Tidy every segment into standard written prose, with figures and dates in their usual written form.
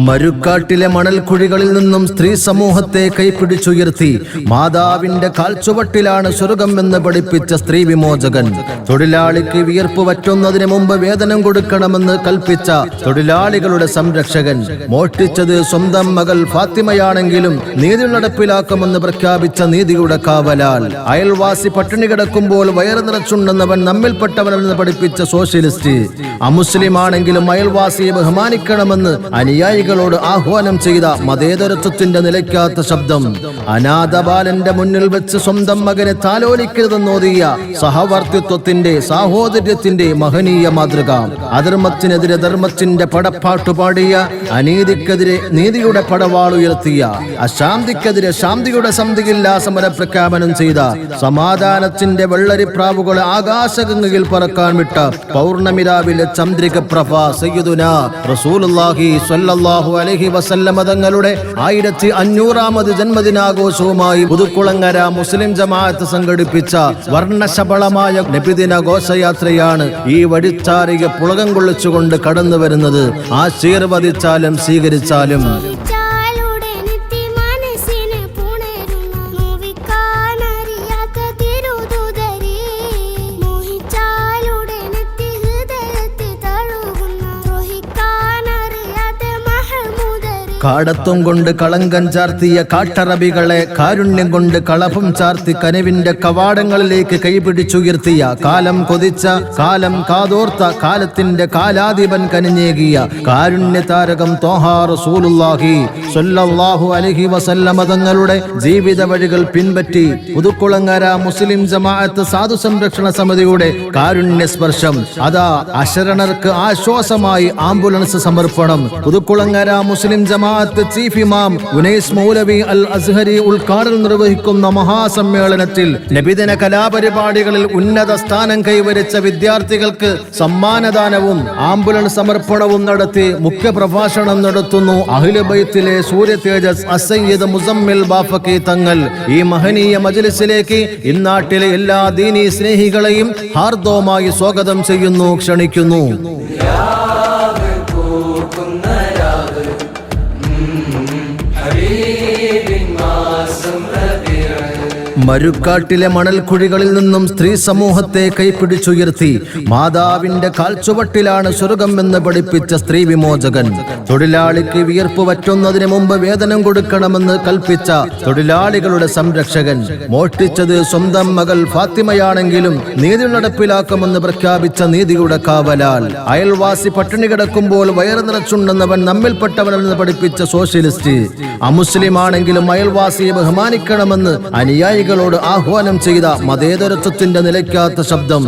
മരുക്കാട്ടിലെ മണൽക്കുഴികളിൽ നിന്നും സ്ത്രീ സമൂഹത്തെ കൈപ്പിടിച്ചുയർത്തി മാതാവിന്റെ കാൽച്ചുവട്ടിലാണ് സ്വർഗം എന്ന് പഠിപ്പിച്ച സ്ത്രീ വിമോചകൻ. തൊഴിലാളിക്ക് വിയർപ്പ് വറ്റുന്നതിന് മുമ്പ് വേതനം കൊടുക്കണമെന്ന് കൽപ്പിച്ച തൊഴിലാളികളുടെ സംരക്ഷകൻ. മോഷ്ടിച്ചത് സ്വന്തം മകൾ ഫാത്തിമയാണെങ്കിലും നീതി നടപ്പിലാക്കുമെന്ന് പ്രഖ്യാപിച്ച നീതിയുടെ കാവലാൽ. അയൽവാസി പട്ടിണി കിടക്കുമ്പോൾ വയറ് നിറച്ചുണ്ടെന്നവൻ നമ്മിൽപ്പെട്ടവനെന്ന് പഠിപ്പിച്ച സോഷ്യലിസ്റ്റ്. അമുസ്ലിമാണെങ്കിലും അയൽവാസിയെ ബഹുമാനിക്കണമെന്ന് അനുയായികളോട് ആഹ്വാനം ചെയ്ത മതേതരത്വത്തിന്റെ നിലയ്ക്കാത്ത ശബ്ദം. അനാഥബാലന്റെ മുന്നിൽ വെച്ച് സ്വന്തം മകനെ താലോലിക്കരുതെന്നോതിയ സഹവർത്തിത്വത്തിന്റെ സാഹോദര്യത്തിന്റെ മഹനീയ മാതൃക. അധർമ്മത്തിനെതിരെ ധർമ്മത്തിന്റെ പടപ്പാട്ടു പാടിയ, അനീതിക്കെതിരെ നീതിയുടെ പടവാളുയർത്തിയ, അശാന്തിക്കെതിരെ ശാന്തിയുടെ സന്ധിയില്ലാ സമര പ്രഖ്യാപനം ചെയ്ത, സമാധാനത്തിന്റെ വെള്ളരിപ്രാവുകളെ ആകാശഗംഗയിൽ പറക്കാൻ വിട്ട പൗർണമിരാവിലെ ചന്ദ്രിക പ്രഭ സയ്യിദുനാ റസൂലുള്ളാഹി സ്വല്ലല്ലാഹു അലൈഹി വസല്ലമ തങ്ങളുടെ 1500ാമത് ജന്മദിനാഘോഷവുമായി പുതുക്കുളങ്ങര മുസ്ലിം ജമാഅത്ത് സംഘടിപ്പിച്ച വർണ്ണശബളമായ നബിദിന ഘോഷയാത്രയാണ് ഈ വഴിച്ചാരിക പുളകം കൊള്ളിച്ചുകൊണ്ട് കടന്നു വരുന്നത്. ആശീർവദിച്ചാലും സ്വീകരിച്ചാലും കാടത്വം കൊണ്ട് കളങ്കം ചാർത്തിയ കാട്ടറബികളെ കാരുണ്യം കൊണ്ട് കളഭം ചാർത്തി കനിവിന്റെ കവാടങ്ങളിലേക്ക് കൈപിടിച്ചുയർത്തിയ, കാലം കൊതിച്ച, കാലം കാതോർത്ത, കാലത്തിന്റെ കാലാധിപൻ കനിഞ്ഞേകിയ കാരുണ്യ താരകം ത്വാഹാ റസൂലുള്ളാഹി സ്വല്ലല്ലാഹു അലൈഹി വസല്ലമ തങ്ങളുടെ ജീവിത വഴികൾ പിൻപറ്റി പുതുക്കുളങ്ങര മുസ്ലിം ജമാഅത്ത് സാധു സംരക്ഷണ സമിതിയുടെ കാരുണ്യ സ്പർശം. അതാ അശരണർക്ക് ആശ്വാസമായി ആംബുലൻസ് സമർപ്പണം. പുതുക്കുളങ്ങര മുസ്ലിം ജമാഅത്ത് ചീഫ് ഇമാം ഉനൈസ് മൗലവി അൽ അസ്ഹരി ഉദ്ഘാടനം നിർവഹിക്കുന്ന മഹാസമ്മേളനത്തിൽ നബിദിന കലാപരിപാടികളിൽ ഉന്നത സ്ഥാനം കൈവരിച്ച വിദ്യാർത്ഥികൾക്ക് സമ്മാനദാനവും ആംബുലൻസ് സമർപ്പണവും നടത്തി മുഖ്യപ്രഭാഷണം നടത്തുന്നു അഹ്ലു ബൈത്തിലെ സൂര്യ തേജസ് അസയ്യിദ് മുസമ്മിൽ ബാഫക്കി തങ്ങൾ. ഈ മഹനീയ മജ്ലിസിലേക്ക് ഇന്നാട്ടിലെ എല്ലാ ദീനീ സ്നേഹികളെയും ഹാർദവമായി സ്വാഗതം ചെയ്യുന്നു, ക്ഷണിക്കുന്നു. മരുക്കാട്ടിലെ മണൽക്കുഴികളിൽ നിന്നും സ്ത്രീ സമൂഹത്തെ കൈപ്പിടിച്ചുയർത്തി മാതാവിന്റെ കാൽച്ചുവട്ടിലാണ് സ്വർഗം എന്ന് പഠിപ്പിച്ച സ്ത്രീ വിമോചകൻ. തൊഴിലാളിക്ക് വിയർപ്പ് വറ്റുന്നതിന് മുമ്പ് വേതനം കൊടുക്കണമെന്ന് കൽപ്പിച്ച തൊഴിലാളികളുടെ സംരക്ഷകൻ. മോഷ്ടിച്ചത് സ്വന്തം മകൾ ഫാത്തിമയാണെങ്കിലും നീതി നടപ്പിലാക്കുമെന്ന് പ്രഖ്യാപിച്ച നീതിയുടെ കാവലാൽ. അയൽവാസി പട്ടിണി കിടക്കുമ്പോൾ വയറ് നിറച്ചുണ്ടെന്നവൻ നമ്മിൽപ്പെട്ടവനെന്ന് പഠിപ്പിച്ച സോഷ്യലിസ്റ്റ്. അമുസ്ലിമാണെങ്കിലും അയൽവാസിയെ ബഹുമാനിക്കണമെന്ന് അനുയായികളോട് ആഹ്വാനം ചെയ്ത മതേതരത്വത്തിന്റെ നിലയ്ക്കാത്ത ശബ്ദം.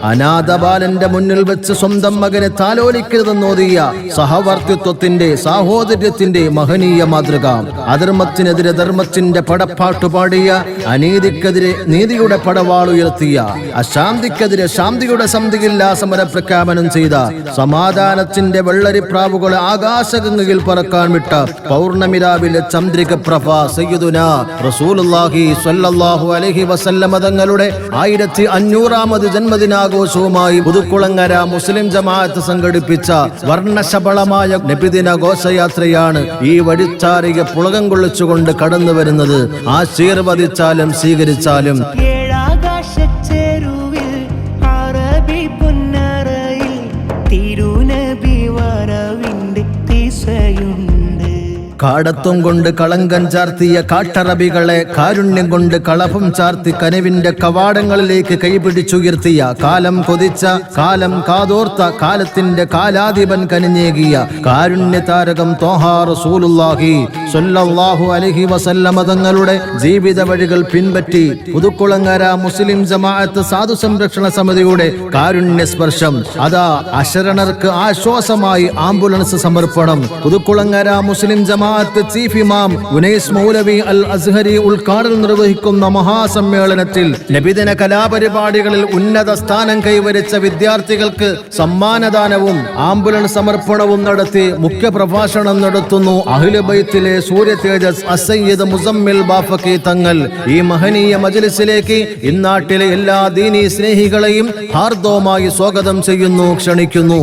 അനാഥബാലന്റെ മുന്നിൽ വെച്ച് സ്വന്തം മകനെ താലോലിക്കരുതെന്നോതിയ സഹവർത്തിത്വത്തിന്റെ സാഹോദര്യത്തിന്റെ മഹനീയ മാതൃക. അധർമ്മത്തിനെതിരെ ധർമ്മത്തിന്റെ പടപ്പാട്ടു പാടിയ, അനീതിക്കെതിരെ നീതിയുടെ പടവാളുയർത്തിയ, അശാന്തിക്കെതിരെ ശാന്തിയുടെ സന്ധിയില്ലാ സമര പ്രഖ്യാപനം ചെയ്ത, സമാധാനത്തിന്റെ വെള്ളരിപ്രാവുകളെ ആകാശഗംഗയിൽ പറക്കാൻ വിട്ട പൗർണമിരാവിലെ ചന്ദ്രിക പ്രഭ സയ്യിദുനാ റസൂലുള്ളാഹി സ്വല്ലല്ലാഹു അലൈഹി വസല്ലമ തങ്ങളുടെ 1500ാമത് ജന്മദിനാഘോഷവുമായി പുതുക്കുളങ്ങര മുസ്ലിം ജമാഅത്ത് സംഘടിപ്പിച്ച വർണ്ണശബളമായ നബിദിന ഘോഷയാത്രയാണ് ഈ വഴിച്ചാരിക പുളകം കൊള്ളിച്ചുകൊണ്ട് കടന്നു വരുന്നത്. ആശീർവദിച്ചാലും സ്വീകരിച്ചാലും കാടത്വം കൊണ്ട് കളങ്കം ചാർത്തിയ കാട്ടറബികളെ കാരുണ്യം കൊണ്ട് കളഭം ചാർത്തി കനിവിന്റെ കവാടങ്ങളിലേക്ക് കൈപിടിച്ചുയർത്തിയ, കാലം കൊതിച്ച, കാലം കാതോർത്ത, കാലത്തിന്റെ കാലാധിപൻ കനിഞ്ഞേകിയ കാരുണ്യ താരകം ത്വാഹാ റസൂലുള്ളാഹി സ്വല്ലല്ലാഹു അലൈഹി വസല്ലമ തങ്ങളുടെ ജീവിത വഴികൾ പിൻപറ്റി പുതുക്കുളങ്ങര മുസ്ലിം ജമാഅത്ത് സാധു സംരക്ഷണ സമിതിയുടെ കാരുണ്യ സ്പർശം. അതാ അശരണർക്ക് ആശ്വാസമായി ആംബുലൻസ് സമർപ്പണം. പുതുക്കുളങ്ങര മുസ്ലിം ജമാഅത്ത് ചീഫ് ഇമാം ഉനൈസ് മൗലവി അൽ അസ്ഹരി ഉദ്ഘാടനം നിർവഹിക്കുന്ന മഹാസമ്മേളനത്തിൽ നബിദിന കലാപരിപാടികളിൽ ഉന്നത സ്ഥാനം കൈവരിച്ച വിദ്യാർത്ഥികൾക്ക് സമ്മാനദാനവും ആംബുലൻസ് സമർപ്പണവും നടത്തി മുഖ്യപ്രഭാഷണം നടത്തുന്നു അഹ്ലു ബൈത്തിലെ സൂര്യ തേജസ് അസയ്യിദ് മുസമ്മിൽ ബാഫക്കി തങ്ങൾ. ഈ മഹനീയ മജ്ലിസിലേക്ക് ഇന്നാട്ടിലെ എല്ലാ ദീനീ സ്നേഹികളെയും ഹാർദവമായി സ്വാഗതം ചെയ്യുന്നു, ക്ഷണിക്കുന്നു.